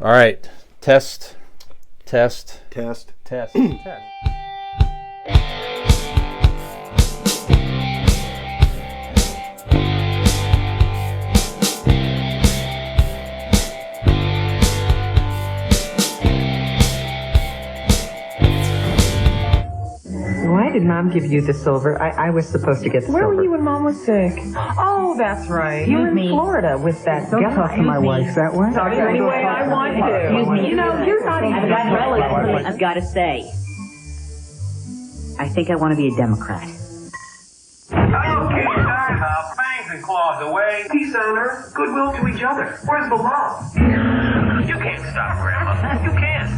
All right. Test, test, Test. test, test. Why did Mom give you the silver? I was supposed to get the Where silver. were you when Mom was sick? Oh, that's right. You were in me. Florida with that Don't guy. talk to my wife that way. Talk to Any way I want to. Excuse me. You know, you're not even relevant. I've got to say, I think I want to be a Democrat. Okay, time out. Fangs and claws away. Peace on earth, goodwill to each other. Where's the law? You can't stop Grandma. You can't.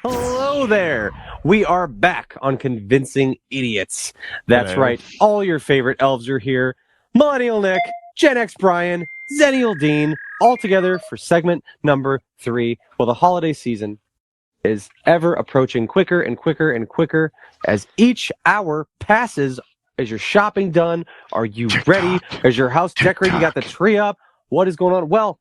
Hello there. We are back on Convincing Idiots. That's Hello. right. All your favorite elves are here. Millennial Nick, Gen X Brian, Zennial Dean, all together for segment number 3. Well, the holiday season is ever approaching quicker and quicker and quicker as each hour passes. Is your shopping done? Are you ready? Is your house decorated? You got the tree up? What is going on? Well,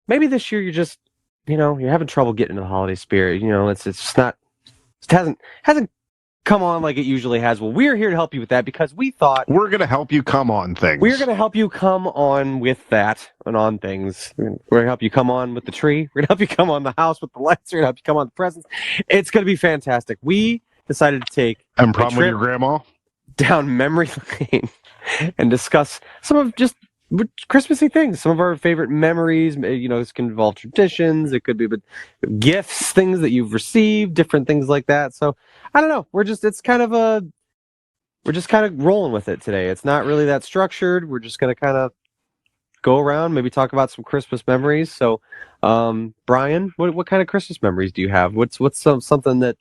maybe this year you're just, you're having trouble getting into the holiday spirit. It's just not, it hasn't come on like it usually has. Well, we're here to help you with that because we thought We're going to help you come on things. we're going to help you come on with that and on things. We're going to help you come on with the tree. We're going to help you come on the house with the lights. We're going to help you come on the presents. It's going to be fantastic. We decided to take And a problem with trip your grandma? down memory lane and discuss some of just Christmassy things, some of our favorite memories. This can involve traditions. It could be gifts, things that you've received, different things like that. So I don't know. We're just kind of rolling with it today. It's not really that structured. We're just going to kind of go around, maybe talk about some Christmas memories. So, Brian, what kind of Christmas memories do you have? What's something that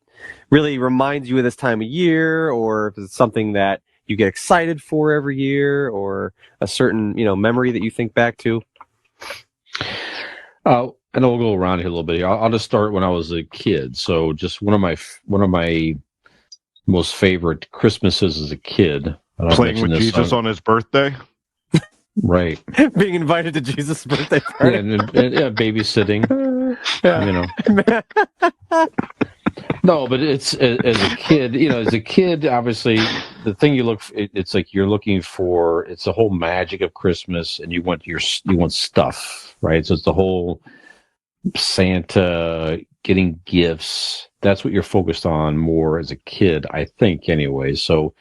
really reminds you of this time of year, or if it's something that you get excited for every year, or a certain memory that you think back to? And we'll go around here a little bit. I'll just start when I was a kid. So, just one of my most favorite Christmases as a kid. Playing with Jesus on his birthday? Right. Being invited to Jesus' birthday party. And babysitting. No, but it's as a kid, obviously the thing it's like you're looking for, it's the whole magic of Christmas, and you want stuff, right? So it's the whole Santa, getting gifts. That's what you're focused on more as a kid, I think, anyway. So,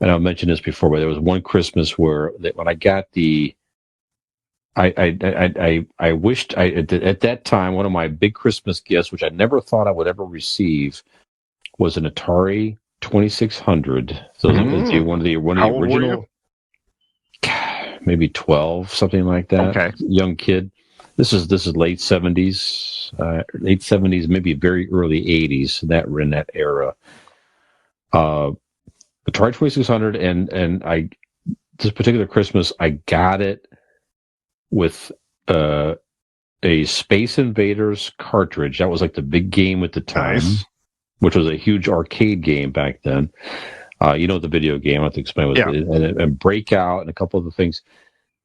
and I mentioned this before, but there was one Christmas when I got I wished at that time, one of my big Christmas gifts, which I never thought I would ever receive, was an Atari 2600. So one of the How old were original, maybe 12, something like that. Okay. Young kid. This is late 70s, maybe very early 80s. That were in that era. Atari 2600, and this particular Christmas I got it with a Space Invaders cartridge. That was like the big game at the time, Nice. which was a huge arcade game back then. The video game, I have to explain what it is, and Breakout and a couple of the things.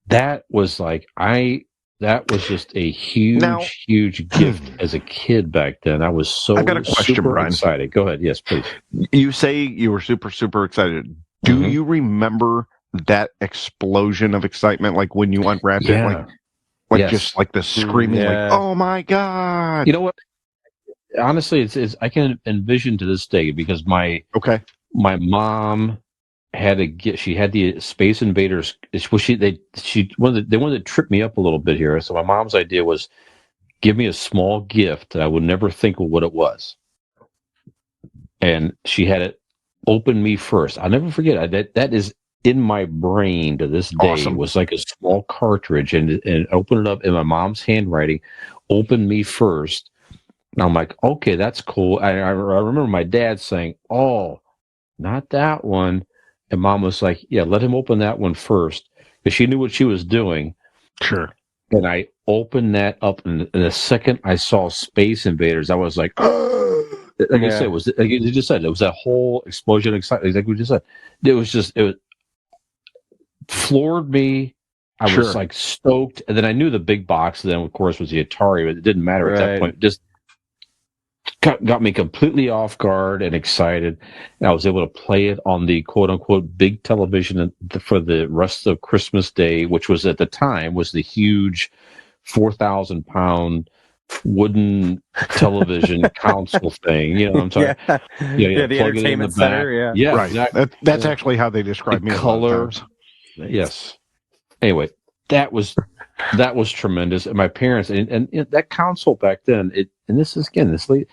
That was just a huge gift as a kid back then. I was so I got a question, super Brian. excited. Go ahead. Yes, please. You say you were super, super excited. Do you remember that explosion of excitement, like when you unwrapped it? Like Yes. just like the screaming, Yeah. like, oh my God. You know what? Honestly, it's I can envision to this day because my mom had she had the Space Invaders. They wanted to trip me up a little bit here. So my mom's idea was give me a small gift that I would never think of what it was, and she had it open me first. I'll never forget that is in my brain to this day. Awesome. It was like a small cartridge, and open it up in my mom's handwriting. Open me first. And I'm like, okay, that's cool. I remember my dad saying, "Oh, not that one." And Mom was like, "Yeah, let him open that one first," because she knew what she was doing. Sure. And I opened that up, and the second I saw Space Invaders, I was like, like I said, like you just said, it was that whole explosion of excitement. Like we just said, it was floored me. I Sure. was like stoked, and then I knew the big box. Then, of course, was the Atari, but it didn't matter at that Right. point. Just got me completely off guard and excited. And I was able to play it on the quote unquote big television for the rest of Christmas Day, which was at the time was the huge 4,000-pound wooden television console thing. You know what I'm talking? Yeah, the plug it in the entertainment center. back. Yeah. Right. Exactly. That's actually how they describe The me. color. A lot of times. Yes. Anyway, that was tremendous. And my parents and that console back then. And this is again this late.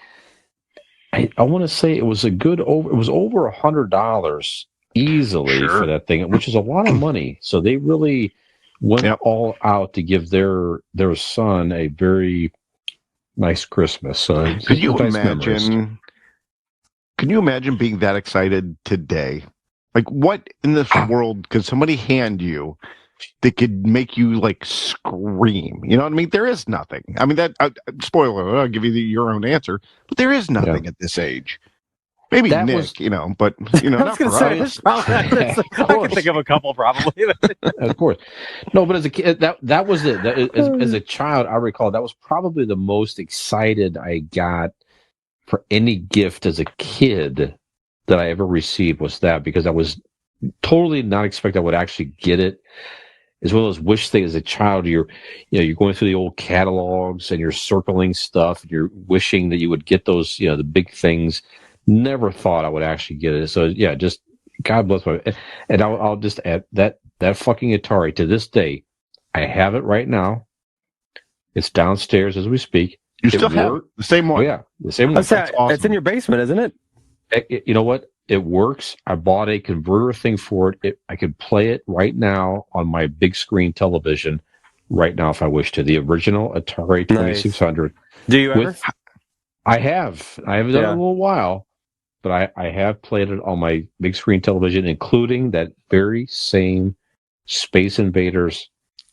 I want to say it was over $100 easily for that thing, which is a lot of money. So they really went all out to give their son a very nice Christmas. So Could you nice memories. imagine? Can you imagine being that excited today? Like, what in this world could somebody hand you that could make you like scream? You know what I mean? There is nothing. I mean, spoiler alert, I'll give you your own answer, but there is nothing at this age. Maybe That Nick, was- but I was not going for to say, us. I can think of a couple probably. Of course, no. But as a kid, that was it. As a child, I recall that was probably the most excited I got for any gift as a kid that I ever received was that, because I was totally not expect I would actually get it, as well as wish things as a child. You're going through the old catalogs and you're circling stuff and you're wishing that you would get those, the big things. Never thought I would actually get it. So yeah, just God bless my, and I'll just add that fucking Atari to this day, I have it right now. It's downstairs as we speak. You still have it, the same one. Oh, yeah, the same one. That's awesome. It's in your basement, isn't it? You know what? It works. I bought a converter thing for it. I could play it right now on my big screen television right now if I wish to. The original Atari 2600. Do you ever? I haven't done it in a little while, but I have played it on my big screen television, including that very same Space Invaders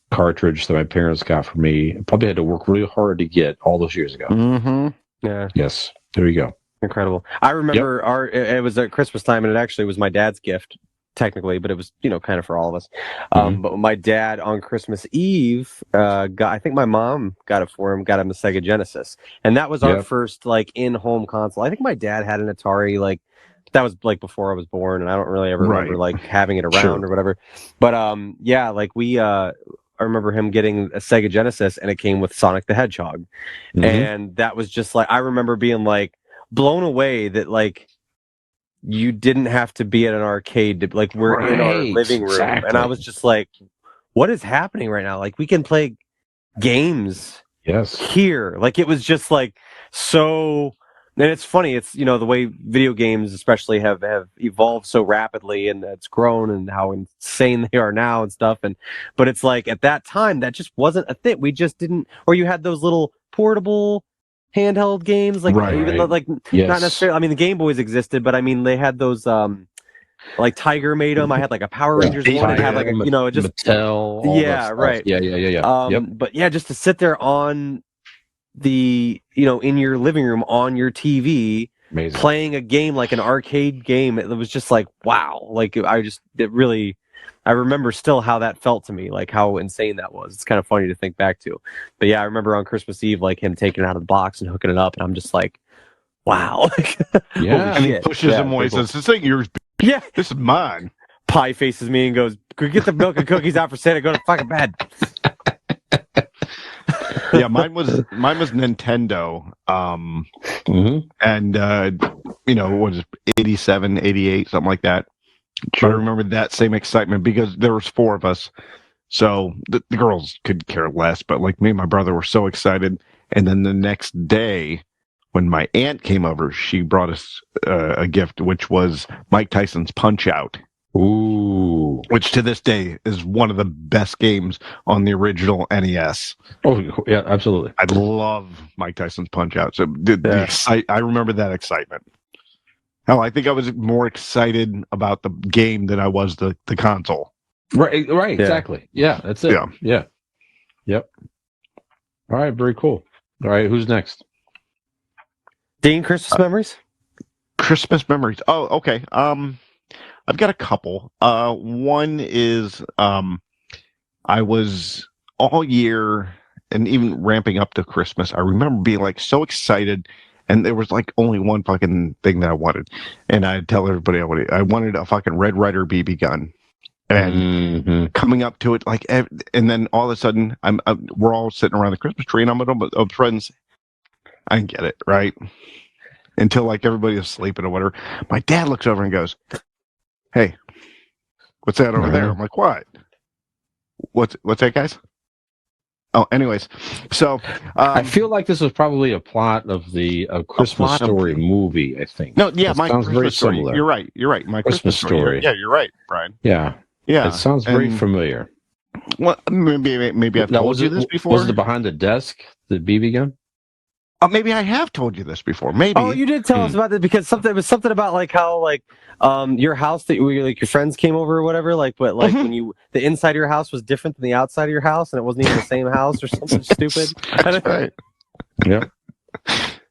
cartridge that my parents got for me. I probably had to work really hard to get all those years ago. Mm-hmm. Yeah. Yes. There you go. Incredible. I remember it was at Christmas time, and it actually was my dad's gift, technically, but it was, kind of for all of us. But my dad on Christmas Eve, I think my mom got it for him, got him the Sega Genesis. And that was our first, in-home console. I think my dad had an Atari, that was, before I was born, and I don't really ever remember, having it around or whatever. But, I remember him getting a Sega Genesis, and it came with Sonic the Hedgehog. Mm-hmm. And that was just, I remember being, blown away that you didn't have to be at an arcade to we're in our living room, and I was just what is happening right now? We can play games here. It was just so. And it's funny, it's the way video games especially have evolved so rapidly, and it's grown, and how insane they are now and stuff. But it's at that time that just wasn't a thing. We just didn't. Or you had those little portable handheld games, even though not necessarily. I mean, the Game Boys existed, but I mean they had those Tiger made them. I had a Power Rangers one. It had just Mattel. All right. Yeah. But yeah, just to sit there on the in your living room on your TV. Amazing. Playing a game an arcade game, it was just wow. I remember still how that felt to me, how insane that was. It's kind of funny to think back to. But yeah, I remember on Christmas Eve, him taking it out of the box and hooking it up, and I'm just wow. Yeah. And he pushes him away, says, "This ain't yours. Yeah. This is mine." Pie faces me and goes, "Go get the milk and cookies out for Santa. Go to fucking bed." Yeah, mine was Nintendo. And what is it, 87, 88, something like that. Sure. But I remember that same excitement because there was four of us. So the girls could care less, but me and my brother were so excited. And then the next day, when my aunt came over, she brought us a gift, which was Mike Tyson's Punch-Out! Ooh. Which to this day is one of the best games on the original NES. Oh, yeah, absolutely. I love Mike Tyson's Punch-Out! So I remember that excitement. Hell, I think I was more excited about the game than I was the console. Right, exactly. Yeah, that's it. Yeah. Yep. All right, very cool. All right, who's next? Dean, Christmas memories? Christmas memories. Oh, okay. I've got a couple. One is I was all year and even ramping up to Christmas. I remember being like so excited, and there was like only one fucking thing that I wanted, and I'd tell everybody I wanted a fucking Red Ryder BB gun. And coming up to it, like, and then all of a sudden, we're all sitting around the Christmas tree, and I'm with friends. I didn't get it right until like everybody is sleeping or whatever. My dad looks over and goes, "Hey, what's that over there?" I'm like, "What? What's that, guys?" Oh, anyways, so I feel like this was probably a plot of the Christmas Story movie. I think. No, yeah, it my sounds Christmas very story. similar. You're right. My Christmas story. Yeah, you're right, Brian. Yeah. It sounds very familiar. Well, maybe I've told you this before. Was it behind the desk, the BB gun? Maybe I have told you this before. Maybe. Oh, you did tell us about this because it was something about like how like your house that like your friends came over or whatever, like but like when the inside of your house was different than the outside of your house and it wasn't even the same house or something stupid. That's right. Yeah.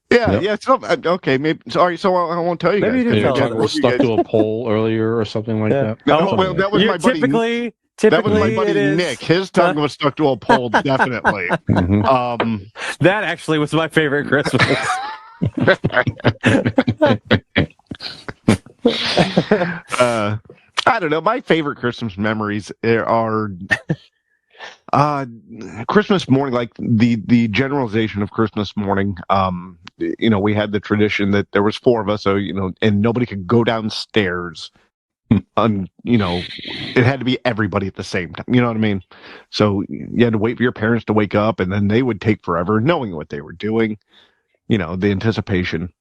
Yeah. So, okay, maybe. Sorry, so I won't tell you. Maybe guys. you did tell us. Was stuck to a pole earlier or something like that. No, well, that was my buddy. Typically, that was my buddy Nick. His tongue was stuck to a pole, definitely. That actually was my favorite Christmas. I don't know. My favorite Christmas memories are Christmas morning, like the generalization of Christmas morning. We had the tradition that there was 4 of us, so and nobody could go downstairs. It had to be everybody at the same time. You know what I mean? So you had to wait for your parents to wake up, and then they would take forever knowing what they were doing. The anticipation.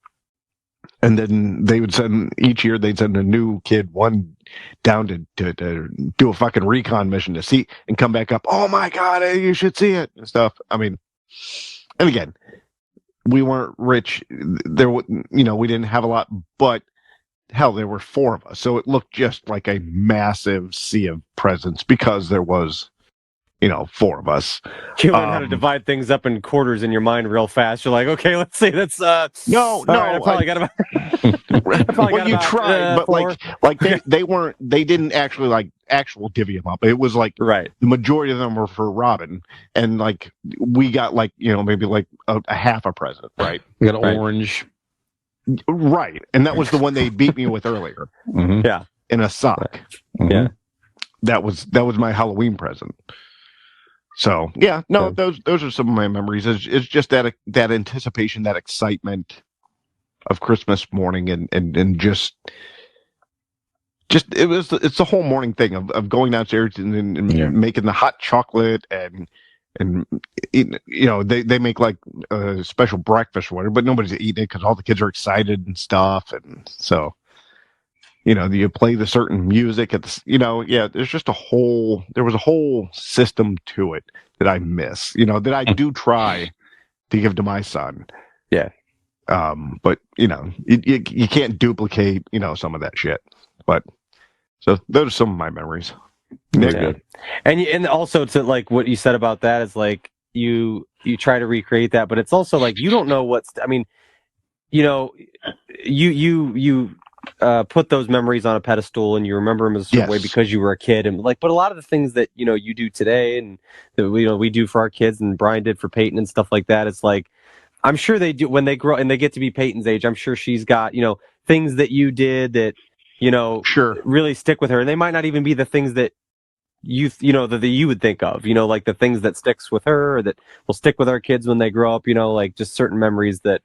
And then they would each year they'd send a new kid, one down to do a fucking recon mission to see and come back up. Oh my God, you should see it and stuff. I mean, and again, we weren't rich. We didn't have a lot, but hell, there were 4 of us. So it looked just like a massive sea of presents because there was, 4 of us. You learn how to divide things up in quarters in your mind real fast. You're like, okay, let's see. That's no. Right, I probably got about. Well, you tried, but 4. they didn't actually like actual divvy them up. It was like right. The majority of them were for Robin, and like we got like maybe like a half a present, right? We got orange, right, and that was the one they beat me with earlier. Yeah, in a sock. Yeah, that was my Halloween present. So yeah, no, those are some of my memories. It's just that anticipation, that excitement of Christmas morning, and just it's the whole morning thing of going downstairs and making the hot chocolate and they make like a special breakfast or whatever, but nobody's eating it because all the kids are excited and stuff, and so. You play the certain music at the, there's just there was a whole system to it that I miss, that I do try to give to my son. Yeah. But you can't duplicate, some of that shit, but so those are some of my memories. Yeah. And also to like what you said about that is like, you try to recreate that, but it's also like, you don't know you put those memories on a pedestal and you remember them a certain way because you were a kid, and like, but a lot of the things that you do today and that we do for our kids and Brian did for Peyton and stuff like that, it's like I'm sure they do when they grow and they get to be Peyton's age. I'm sure she's got things that you did that really stick with her, and they might not even be the things that that you would think of, like the things that sticks with her or that will stick with our kids when they grow up, like just certain memories that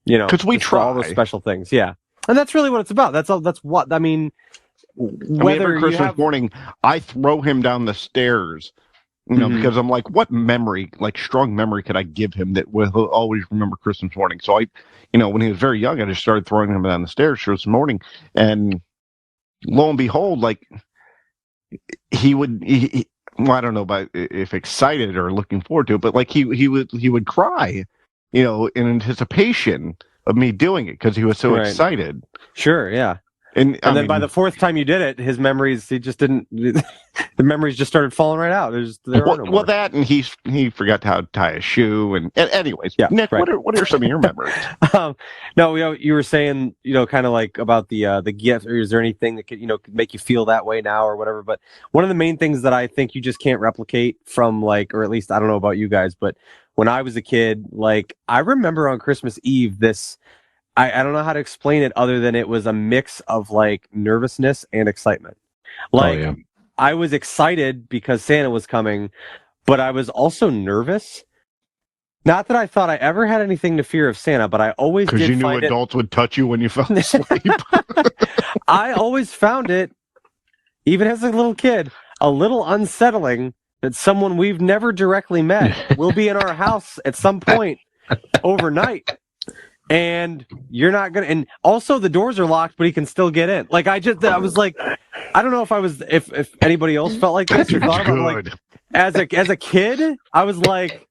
because we try all those special things. Yeah. And that's really what it's about. That's what I mean. Every Christmas morning, I throw him down the stairs, because I'm like, what memory, like strong memory, could I give him that will always remember Christmas morning? So I, when he was very young, I just started throwing him down the stairs Christmas morning, and lo and behold, like he would, well, I don't know about if excited or looking forward to it, but like he would cry, in anticipation of me doing it because he was so excited. Sure, yeah. And then by the 4th time you did it, his memories, he just didn't. the memories just started falling right out. There are no more. Well, that and he forgot how to tie a shoe. And anyways, Yeah, Nick, right. what are some of your memories? No, you were saying, kind of like about the gift, or is there anything that could make you feel that way now or whatever? But one of the main things that I think you just can't replicate from or at least I don't know about you guys, but when I was a kid, I remember on Christmas Eve I don't know how to explain it other than it was a mix of nervousness and excitement. I was excited because Santa was coming, but I was also nervous. Not that I thought I ever had anything to fear of Santa, but I always did because you knew adults would touch you when you fell asleep. I always found it, even as a little kid, a little unsettling that someone we've never directly met will be in our house at some point overnight. And you're not gonna. And also, the doors are locked, but he can still get in. I was like, I don't know if anybody else felt like this or thought about it. As a kid, I was like,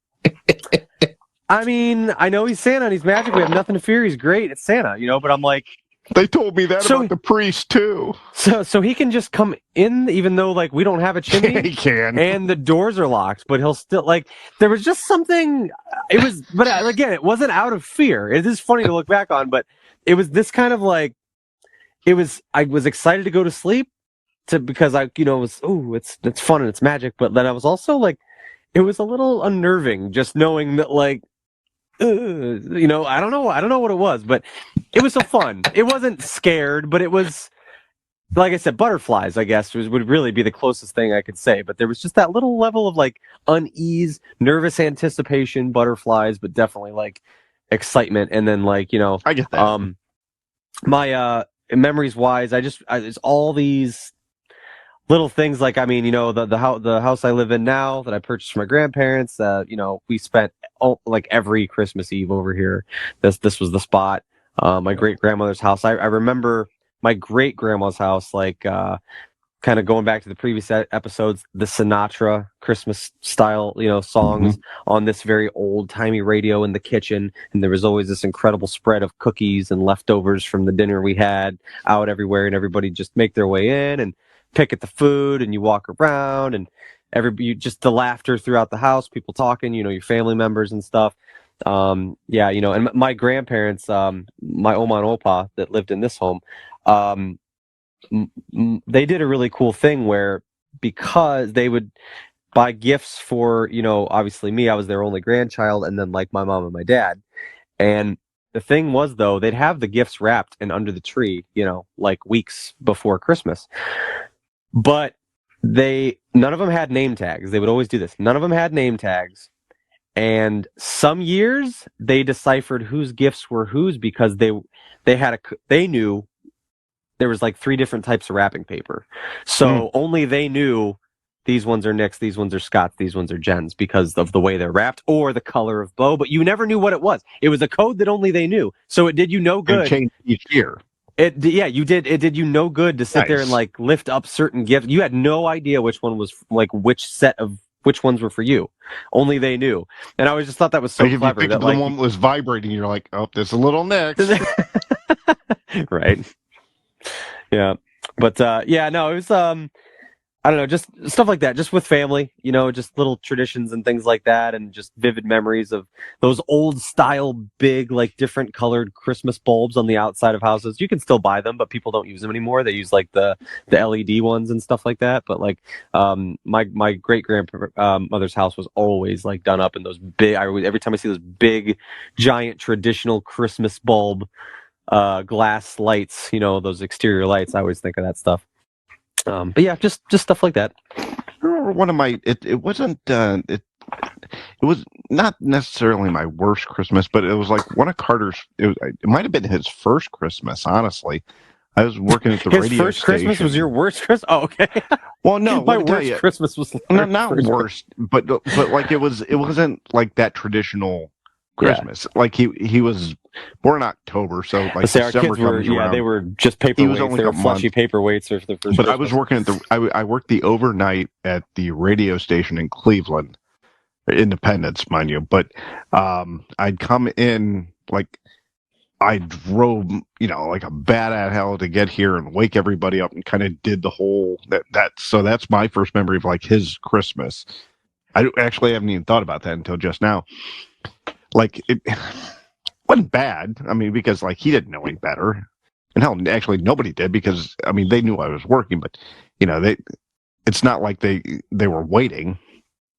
I mean, I know he's Santa and he's magic. We have nothing to fear. He's great. It's Santa, But I'm like, they told me that about the priest too. So he can just come in, even though we don't have a chimney. He can, and the doors are locked, but he'll still There was just something. It was, but again, it wasn't out of fear. It is funny to look back on, but it was this kind of it was. I was excited to go to sleep because it was it's fun and it's magic, but then I was also it was a little unnerving just knowing that I don't know what it was, but it was so fun. It wasn't scared, but it was, like I said, butterflies, I guess, would really be the closest thing I could say. But there was just that little level of unease, nervous anticipation, butterflies, but definitely excitement. And then I get that. My memories wise, there's all these little things the house I live in now that I purchased from my grandparents. We spent every Christmas Eve over here. This was the spot. My great grandmother's house. I remember my great grandma's house. Kind of going back to the previous episodes, the Sinatra Christmas style songs on this very old timey radio in the kitchen, and there was always this incredible spread of cookies and leftovers from the dinner we had out everywhere, and everybody just make their way in and pick at the food, and you walk around, and just the laughter throughout the house, people talking, your family members and stuff. And my grandparents, my Oma and Opa that lived in this home, they did a really cool thing where, because they would buy gifts for, obviously me, I was their only grandchild, and then my mom and my dad. And the thing was, though, they'd have the gifts wrapped and under the tree, weeks before Christmas. But none of them had name tags. They would always do this. None of them had name tags. And some years they deciphered whose gifts were whose because they knew there was 3 different types of wrapping paper. So only they knew these ones are Nick's, these ones are Scott's, these ones are Jen's because of the way they're wrapped or the color of bow. But you never knew what it was. It was a code that only they knew. So it did you no good. It changed each year. You did. It did you no good to sit there and lift up certain gifts. You had no idea which one was which ones were for you. Only they knew. And I always just thought that was so clever. If you picked up the one that was vibrating, you're like, oh, there's a little Nick's. Right. Yeah. But no, it was I don't know, just stuff like that, just with family, just little traditions and things like that, and just vivid memories of those old style, big, different colored Christmas bulbs on the outside of houses. You can still buy them, but people don't use them anymore. They use the LED ones and stuff like that. But my great grandmother's house was always done up in those big. Every time I see those big, giant traditional Christmas bulb glass lights, those exterior lights, I always think of that stuff. But yeah, just stuff like that. One of my it wasn't it was not necessarily my worst Christmas, but it was one of Carter's. It might have been his first Christmas. Honestly, I was working at the radio station. His first Christmas was your worst Christmas. Oh, okay. Well, no, my worst Christmas was not worst, but it wasn't that traditional Christmas. Yeah. He was born in October, so December comes around. They were just paperweights. He was only they were fleshy paperweights for the first. But Christmas. I was working at I worked the overnight at the radio station in Cleveland, Independence, mind you. But I'd come in I drove, like a bat out of hell to get here and wake everybody up and kind of did the whole so that's my first memory of like his Christmas. I actually haven't even thought about that until just now. Like it wasn't bad. I mean, because like he didn't know any better. And hell, actually nobody did because I mean they knew I was working, but it's not like they were waiting.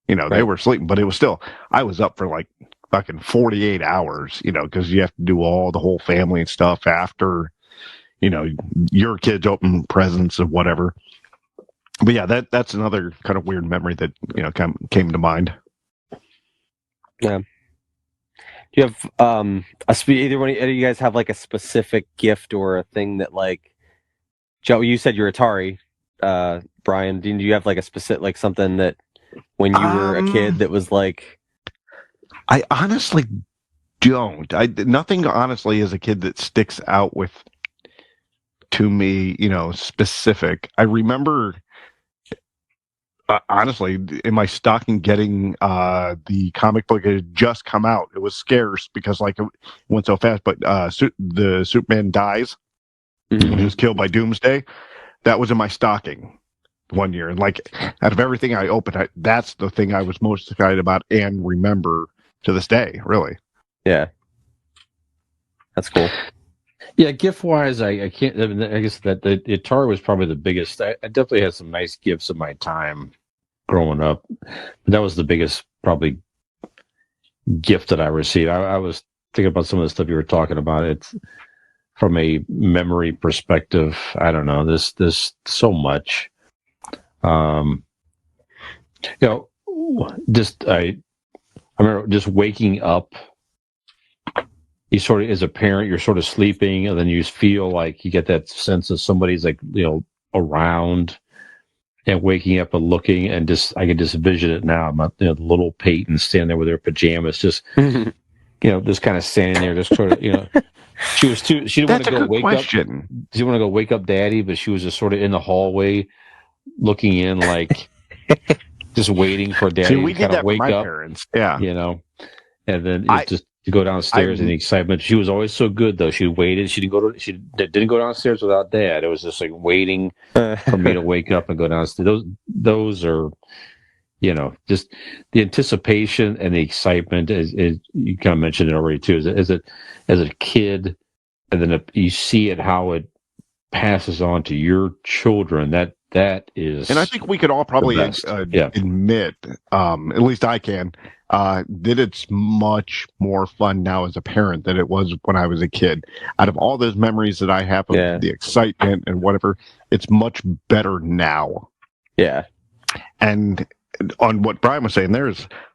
They were sleeping, but it was still I was up for like fucking 48 hours, because you have to do all the whole family and stuff after, your kids open presents and whatever. But yeah, that's another kind of weird memory that, came to mind. Yeah. Do you have either one of you guys have like a specific gift or a thing that like Joe? You said you're Atari, Brian. Do you have like a specific like something that when you were a kid that was like? I honestly don't. Nothing honestly as a kid that sticks out to me, specific. I remember. Honestly, in my stocking, getting the comic book had just come out. It was scarce because like it went so fast. But the Superman dies when he was killed by Doomsday. That was in my stocking one year, and like out of everything I opened, that's the thing I was most excited about and remember to this day. Really, yeah, that's cool. Yeah, gift wise, I can't. I mean, I guess that the Atari was probably the biggest. I definitely had some nice gifts in my time growing up. But that was the biggest probably gift that I received. I was thinking about some of the stuff you were talking about. It's from a memory perspective. I don't know. There's so much. I remember just waking up. You sort of, as a parent, you're sort of sleeping, and then you feel like you get that sense of somebody's like, around, and waking up and looking, and I can just vision it now. The little Peyton standing there with her pajamas, just, just kind of standing there, just sort of, she didn't want to go wake up. She didn't want to go wake up daddy, but she was just sort of in the hallway looking in, like, just waiting for daddy to kind of wake up. Parents. Yeah. And then just to go downstairs in the excitement. She was always so good though. She waited. She didn't go downstairs without dad. It was just like waiting for me to wake up and go downstairs. Those are, just the anticipation and the excitement is you kind of mentioned it already too. As a kid, and then you see it, how it passes on to your children. That is, and I think we could all probably admit, at least I can, that it's much more fun now as a parent than it was when I was a kid. Out of all those memories that I have of the excitement and whatever, it's much better now. Yeah. And on what Brian was saying,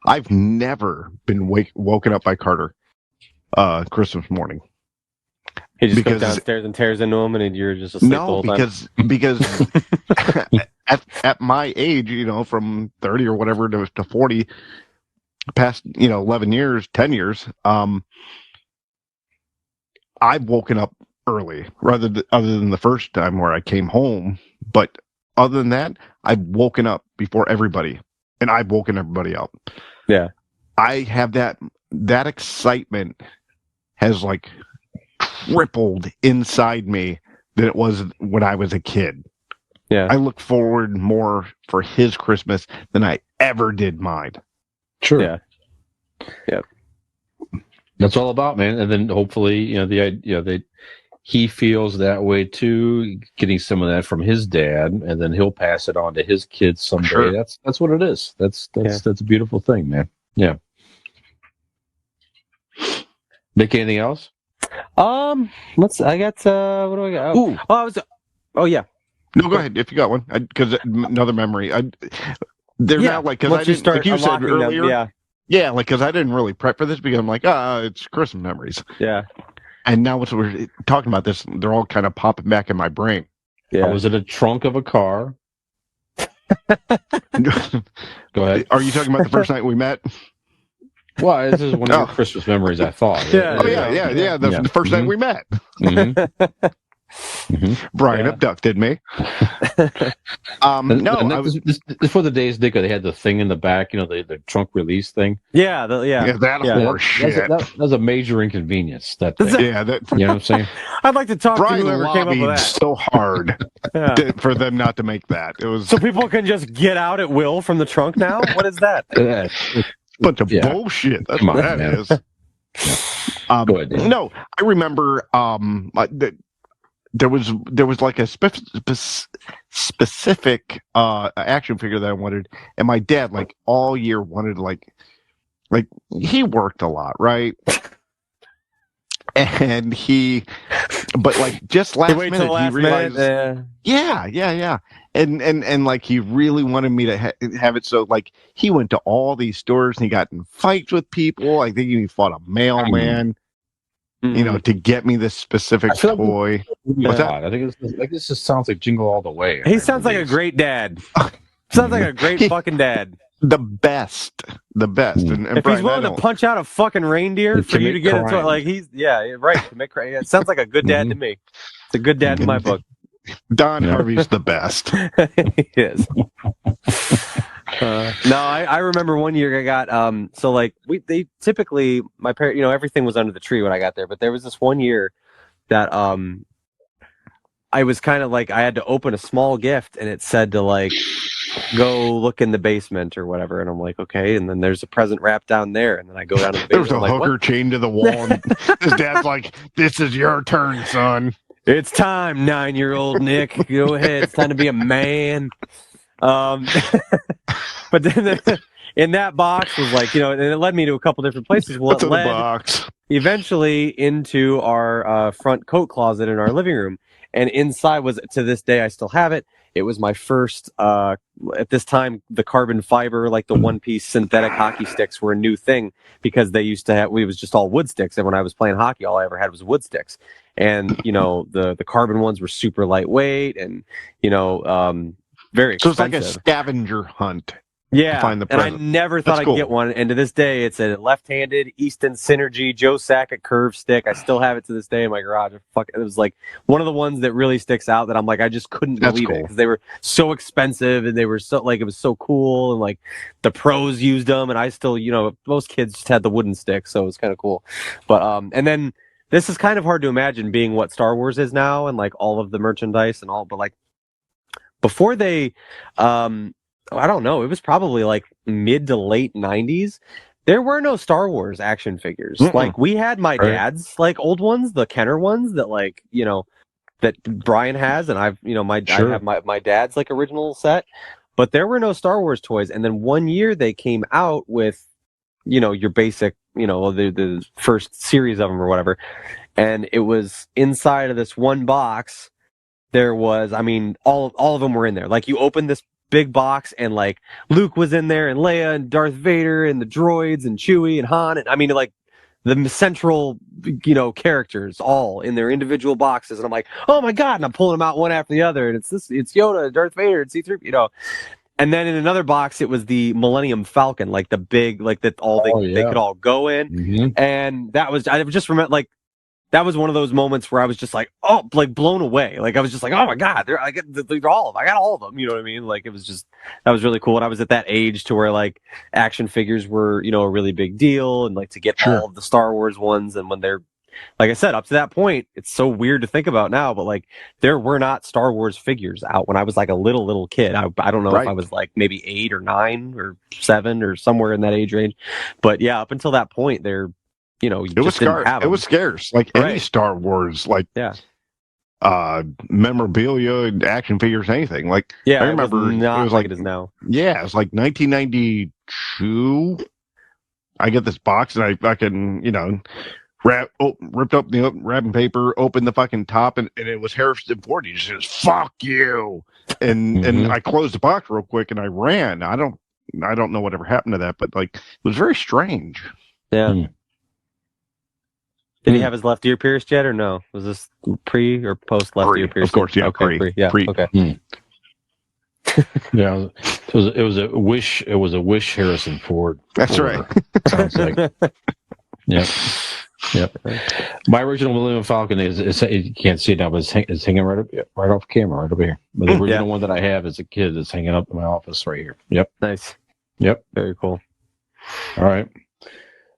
I've never been woken up by Carter Christmas morning. He just goes downstairs and tears into him, and you're just asleep the whole time. because at my age, from 30 or whatever to 40, past 11 years, 10 years, I've woken up early, other than the first time where I came home. But other than that, I've woken up before everybody, and I've woken everybody up. Yeah, I have that excitement has like tripled inside me than it was when I was a kid. Yeah, I look forward more for his Christmas than I ever did mine. Sure. Yeah. That's all about, man. And then hopefully, he feels that way too, getting some of that from his dad, and then he'll pass it on to his kids someday. Sure. That's what it is. That's a beautiful thing, man. Yeah. Nick, anything else? I got what do I got? Yeah. No, go ahead if you got one. Because another memory. They're now like, because I didn't, like you said earlier. Yeah, like because I didn't really prep for this because I'm like, it's Christmas memories. Yeah. And now once we're talking about this, they're all kind of popping back in my brain. Yeah. I was in a trunk of a car. Go ahead. Are you talking about the first night we met? Well, this is one of your Christmas memories, I thought. Yeah. The first night we met. Mm-hmm. Brian abducted me. This was the days, Dick, they had the thing in the back, the trunk release thing. Yeah, horse shit. That was a major inconvenience. That thing. Yeah, you know what I'm saying? I'd like to talk Brian to whoever came up with lobbied that. so hard for them not to make that. It was so people can just get out at will from the trunk now. What is that? bunch of bullshit. That's what that is. Go ahead, Dan. No, I remember there was like a specific action figure that I wanted, and my dad like all year wanted like he worked a lot, right? And but like just last minute he realized, yeah, and like he really wanted me to have it, so like he went to all these stores and he got in fights with people. I think he fought a mailman. To get me this specific toy. What's that? I think this just sounds like Jingle All the Way. He sounds like a great dad. Sounds like a great fucking dad. The best. And if Brian, he's willing to punch out a fucking reindeer for you to get into it, like right. To make it sounds like a good dad to me. It's a good dad in my book. Don Harvey's the best. He is. No, I remember one year I got so like they typically my parents, everything was under the tree when I got there, but there was this one year that I was kind of like I had to open a small gift and it said to like go look in the basement or whatever, and I'm like, okay, and then there's a present wrapped down there, and then I go down to the basement. There's a hooker chained to the wall, and his dad's like, "This is your turn, son. It's time, 9-year-old Nick. Go ahead. It's time to be a man." But then in that box was like, and it led me to a couple different places. Well, What's it in the led box? Eventually into our front coat closet in our living room. And inside was, to this day, I still have it. It was my first, at this time, the carbon fiber, like the one-piece synthetic hockey sticks were a new thing because they used to have, we was just all wood sticks. And when I was playing hockey, all I ever had was wood sticks. And, the carbon ones were super lightweight and, very expensive. So it's like a scavenger hunt. Yeah, find the and I never thought I'd get one. And to this day, it's a left-handed Easton Synergy Joe Sackett curve stick. I still have it to this day in my garage. It was like one of the ones that really sticks out that I'm like, I just couldn't believe it because they were so expensive and they were so like, it was so cool. And like the pros used them and I still, most kids just had the wooden stick. So it was kind of cool. But, and then this is kind of hard to imagine being what Star Wars is now and like all of the merchandise and all, but like before they, I don't know. It was probably like mid to late 90s. There were no Star Wars action figures. Like we had my dad's like old ones, the Kenner ones that like, that Brian has. And I've, I have my dad's like original set, but there were no Star Wars toys. And then one year they came out with, your basic, the first series of them or whatever. And it was inside of this one box. There was, all of them were in there. Like you open this big box and like Luke was in there and Leia and Darth Vader and the droids and Chewie and Han and like the central characters all in their individual boxes and I'm like, oh my god, and I'm pulling them out one after the other and it's Yoda, Darth Vader, and C-3, and then in another box it was the Millennium Falcon, like the big, like that they could all go in, and that was, I just remember like that was one of those moments where I was just like, oh, like blown away. Like I was just like, oh my god, I got all of them. You know what I mean? Like it was just, that was really cool. And I was at that age to where like action figures were, a really big deal, and like to get all of the Star Wars ones. And when they're, like I said, up to that point, it's so weird to think about now, but like there were not Star Wars figures out when I was like a little kid. I don't know if I was like maybe 8 or 9 or 7 or somewhere in that age range, but yeah, up until that point, they're. It was scarce. It was scarce. Like any Star Wars, like memorabilia, action figures, anything. Like I remember it was like it is now. Yeah, it was like 1992. I get this box and I fucking ripped up the wrapping paper, opened the fucking top, and it was Harrison Ford. He just says "fuck you," and I closed the box real quick and I ran. I don't know whatever happened to that, but like it was very strange. Yeah. Did he have his left ear pierced yet, or no? Was this pre or post left ear pierced? Of course, yeah. Okay, pre. Yeah. Pre. Okay. Yeah, it was a wish. It was a wish Harrison Ford. That's right. Sounds like. Yeah. Yep. My original Millennium Falcon is you can't see it now, but it's hanging right off camera, right over here. But the original one that I have as a kid is hanging up in my office right here. Yep. Nice. Yep. Very cool. All right.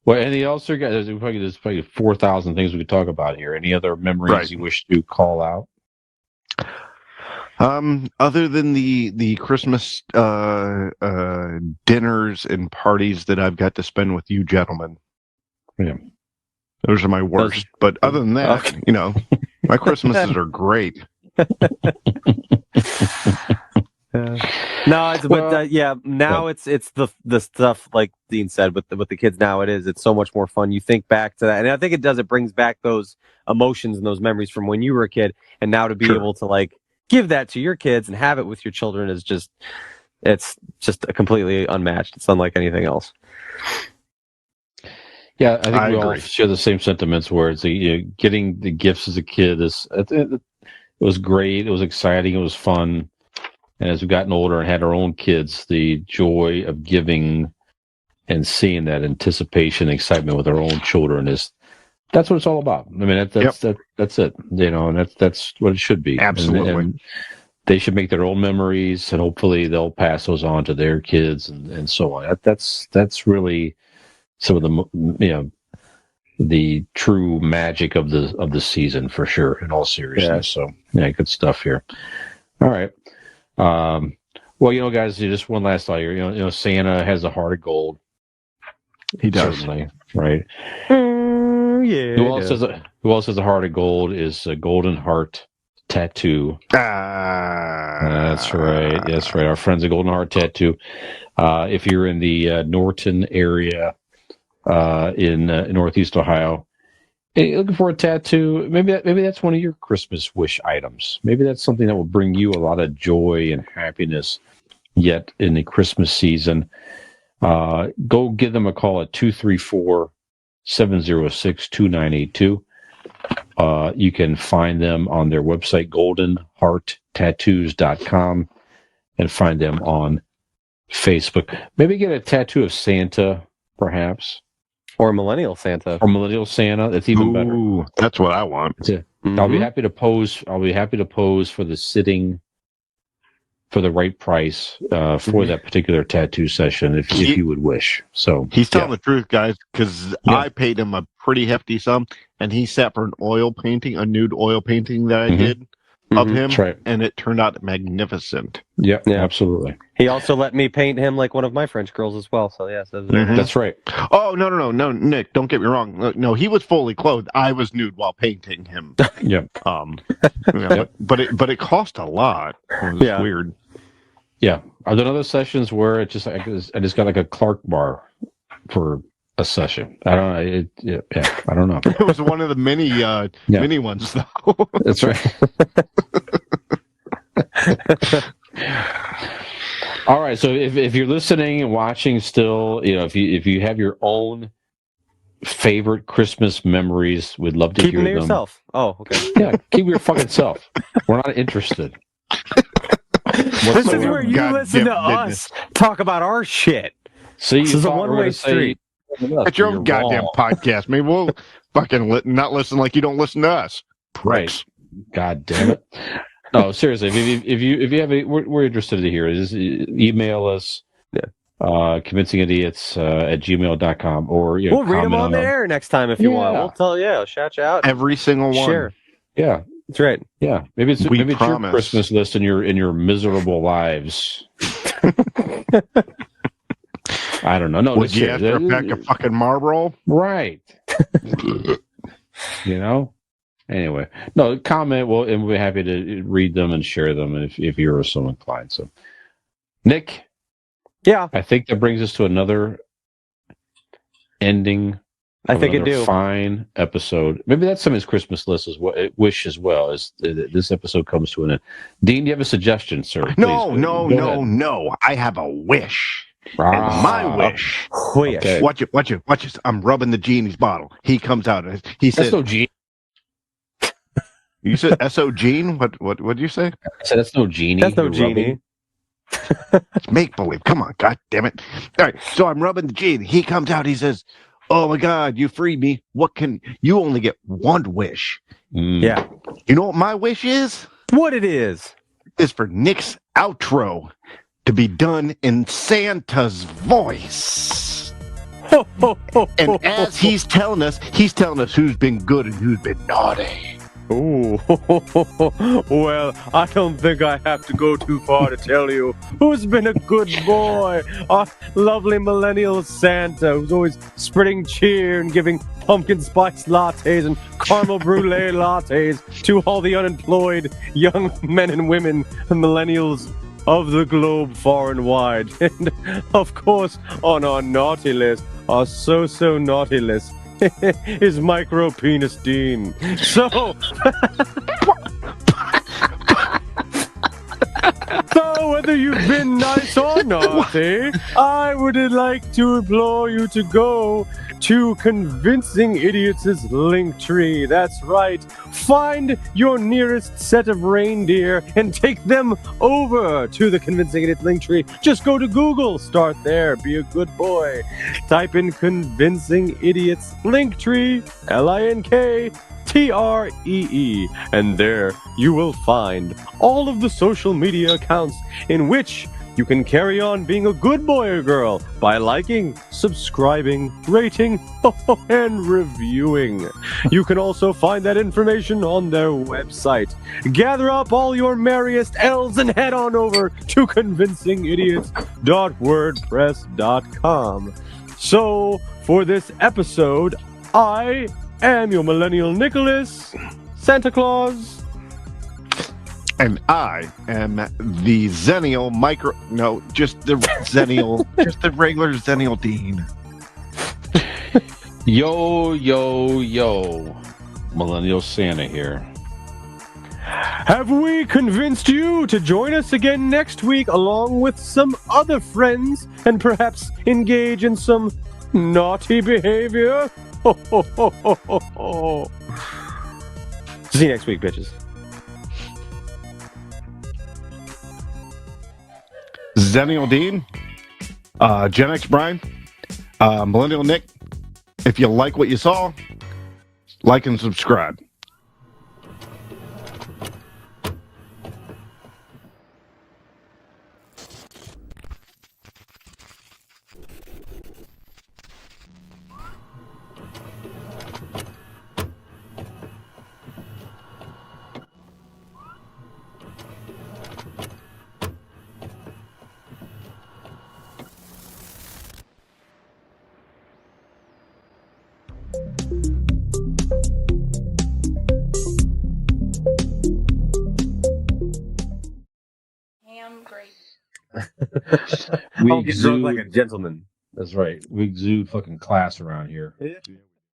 Well, anything else, sir? There's probably 4,000 things we could talk about here. Any other memories you wish to call out? Other than the Christmas dinners and parties that I've got to spend with you gentlemen. Yeah. Those are my worst. But other than that, my Christmases are great. No, it's now it's the stuff like Dean said with the kids now. It's so much more fun. You think back to that, and I think it brings back those emotions and those memories from when you were a kid, and now to be able to like give that to your kids and have it with your children is just completely unmatched. It's unlike anything else. Yeah, I think we all share the same sentiments. Where it's getting the gifts as a kid it was great. It was exciting. It was fun. And as we've gotten older and had our own kids, the joy of giving and seeing that anticipation, excitement with our own children that's what it's all about. I mean, that's it, and that's what it should be. Absolutely. And they should make their own memories, and hopefully they'll pass those on to their kids and so on. That's really some of the the true magic of the season for sure. In all seriousness, so good stuff here. All right. Well, guys, just one last thought here. Santa has a heart of gold. He does, certainly, right? Yeah. Who else has a heart of gold? Is a golden heart tattoo. That's right. Our friends at Golden Heart Tattoo. If you're in the Norton area in Northeast Ohio, hey, looking for a tattoo, maybe that's one of your Christmas wish items. Maybe that's something that will bring you a lot of joy and happiness yet in the Christmas season. Go give them a call at 234-706-2982. You can find them on their website, goldenhearttattoos.com, and find them on Facebook. Maybe get a tattoo of Santa, perhaps. Or Millennial Santa. That's even better. That's what I want. Mm-hmm. I'll be happy to pose for the sitting for the right price for that particular tattoo session if you would wish. So he's telling the truth, guys, because I paid him a pretty hefty sum, and he sat for a nude oil painting that I did of him, and it turned out magnificent. Yeah, absolutely. He also let me paint him like one of my French girls as well. So yes, that's right. Oh no, Nick, don't get me wrong. No, he was fully clothed. I was nude while painting him. But it cost a lot. It was weird. Yeah. Are there other sessions where I just got like a Clark bar for a session? I don't know. I don't know. It was one of the mini ones though. That's right. All right. So if you're listening and watching still, if you have your own favorite Christmas memories, we'd love to hear them. Keep them to yourself. Oh, okay. Yeah, keep your fucking self. We're not interested. This is where you listen to us talk about our shit. See, this is a one-way street. It's your own goddamn podcast. Maybe we'll fucking not listen like you don't lissn to us. Pricks. Right. God damn it. No, seriously. If you have we're interested to hear it. Just email us. convincingidiots at gmail.com or we'll read them on the air next time if you want. We'll tell shout you out. Every single one. Sure. Yeah. That's right. Yeah. Maybe it's your Christmas list in your miserable lives. I don't know. No, would you after a pack of fucking Marlboro? Right. Anyway, no, comment. And we'll be happy to read them and share them if you're so inclined. So, Nick. Yeah. I think that brings us to another ending. I think it do. Fine episode. Maybe that's somebody's Christmas list as well. Wish as well as this episode comes to an end. Dean, you have a suggestion, sir? No. I have a wish. And my wish. Okay. Watch it. I'm rubbing the genie's bottle. He comes out and he says, "That's no genie." You said S.O. Gene? What did you say? I said that's no genie. That's no genie. It's make believe. Come on, god damn it! All right, so I'm rubbing the genie. He comes out. He says, oh my God, you freed me. You only get one wish. Yeah. You know what my wish is? What it is? Is for Nick's outro to be done in Santa's voice. And as he's telling us who's been good and who's been naughty. Ooh, well, I don't think I have to go too far to tell you who's been a good boy. Our lovely millennial Santa, who's always spreading cheer and giving pumpkin spice lattes and caramel brulee lattes to all the unemployed young men and women and millennials of the globe far and wide. And, of course, on our naughty list, our so naughty list, is Micro Penis Dean. So, so whether you've been nice or naughty, I would like to implore you to go to Convincing Idiots' link tree. That's right. Find your nearest set of reindeer and take them over to the Convincing Idiots link tree. Just go to Google. Start there. Be a good boy. Type in Convincing Idiots link tree, LINKTREE, and there you will find all of the social media accounts in which you can carry on being a good boy or girl by liking, subscribing, rating, and reviewing. You can also find that information on their website. Gather up all your merriest elves and head on over to convincingidiots.wordpress.com. So, for this episode, I am your Millennial Nicholas, Santa Claus. And I am the Zennial just the Zennial, just the regular Zennial Dean. Yo. Millennial Santa here. Have we convinced you to join us again next week along with some other friends and perhaps engage in some naughty behavior? See you next week, bitches. Zennial Dean, Gen X Brian, Millennial Nick. If you like what you saw, like and subscribe. We I'll get drunk like a gentleman. That's right. We exude fucking class around here. Yeah.